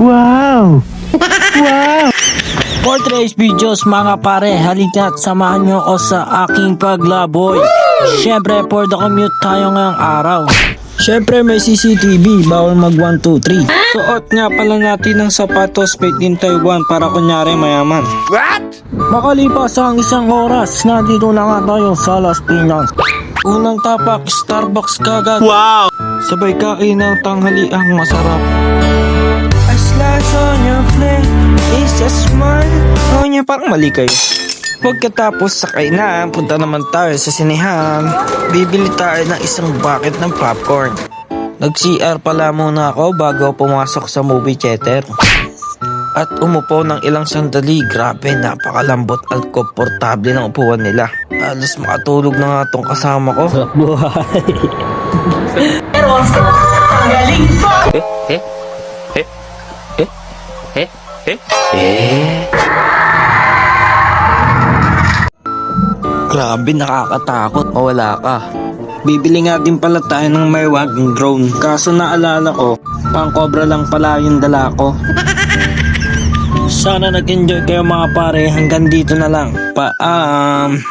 Wow! Wow! For today's videos mga pare, halika at samahan nyo ako sa aking paglaboy. Syempre for the commute tayo ngayong araw. Syempre may CCTV, bawal mag 1, 2, 3. Suot nga pala natin ng sapatos made in Taiwan para kunyari mayaman. What? Makalipas ang isang oras, nandito na nga tayo sa Las Piñas. Unang tapak, Starbucks kagad. Wow! Sabay kain ng tanghaliang masarap. A slice on your plate is a smile. Oh niya, parang mali kayo. Pagkatapos sa kainan, punta naman tayo sa sinehan. Bibili tayo ng isang bucket ng popcorn. Nag-CR pala muna ako bago pumasok sa movie theater. At umupo ng ilang sandali. Grabe, napakalambot at komportable ng upuan nila. Alas makatulog na nga tong kasama ko. Buhay. Pero ang galing pa! Grabe, nakakatakot. Mawala ka. Bibili nga din pala tayo ng may waging drone. Kaso naalala ko, pang cobra lang pala yung dala ko. Sana nag-enjoy kayo mga pare. Hanggang dito na lang. Paam.